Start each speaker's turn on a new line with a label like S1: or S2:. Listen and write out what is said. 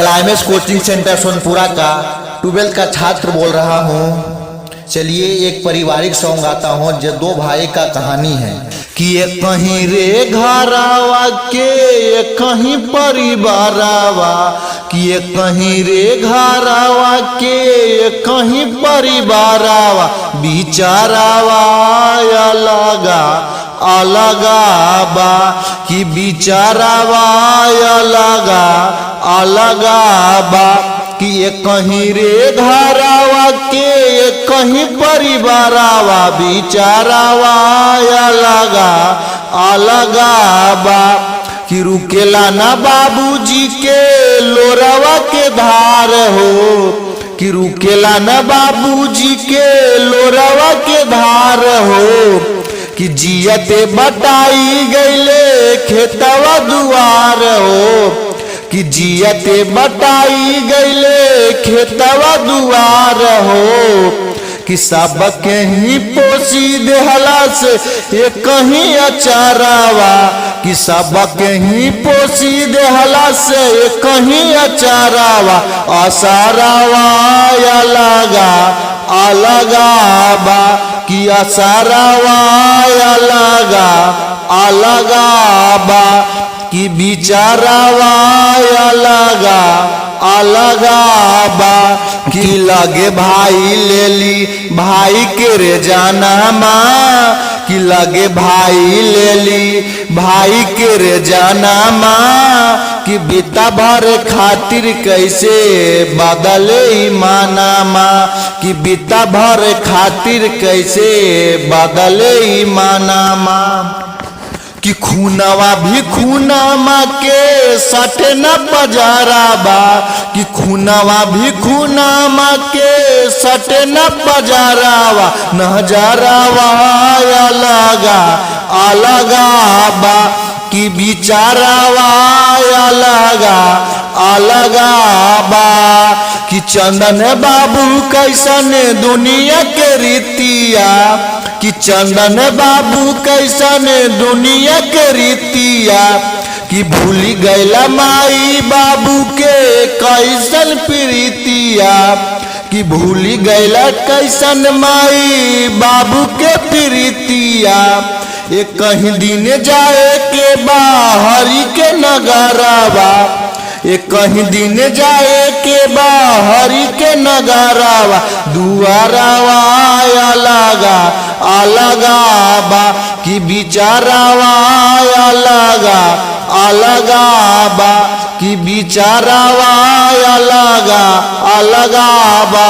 S1: Climax coaching centre Sonpura का 12th का छात्र बोल रहा हूँ। चलिए एक पारिवारिक सॉन्ग गाता हूँ जो दो भाई का कहानी है कि एक कहीं रे घरावा के एक कहीं परिवारावा, कि एक कहीं रे घरावा के एक कहीं परिवारावा, बिचारावा अलगा अलगा बा, कि बिचारावा अलगा अलगा बा, कि एक कहीं रे घरावा के एक कहीं परिवारावा, बिचारावा अलगा अलगा बा, कि रुकेला ना बाबूजी के लोरावा के धार हो, कि रुकेला ना बाबूजी के लोरावा के धार हो, कि जियते बटाई गईले खेतवा दुआर हो, कि जियते बटाई गईले खेतवा दुआर हो, कि सब कहीं पोसी देहला से एक कहीं अचारावा, कि सब कहीं पोसी देहला से एक कहीं अचारावा, असारावा अलगा अलगा बा, कि असारावा अलगा अलगा बा, कि बिचारावा अलगा अलगा बा, कि लगे भाई ले ली भाई के रे जाना माँ, कि लगे भाई ले ली भाई के रे जाना माँ, कि बीता भर खातिर कैसे बदले ईमाना माँ, कि बीता भर खातिर कैसे बदले ईमाना माँ, कि खूनावा भी खूनामा के सटे न बजाराबा, कि खूनावा भी खूनामा के सटे न बजारावा, नजारावा अलगा अलगा बा, कि बिचारावा अलगा अलगा बा, कि चंदन बाबू कैसन दुनिया के रीतिया, कि चंदन बाबू कैसन दुनिया के रीतिया, कि भूल गैला माई बाबू के कैसन प्रीतिया, कि भूल गैला कैसन माई बाबू के प्रीतिया, एक कहीं दिन जाए के बाहरी के नगरावा, एक कहीं दिन जाए के बाहरी के नगरावा, दुआरावा अलगा अलगा बा, कि बिचारावा अलगा अलगा बा, कि बिचारावा अलगा अलगा बा।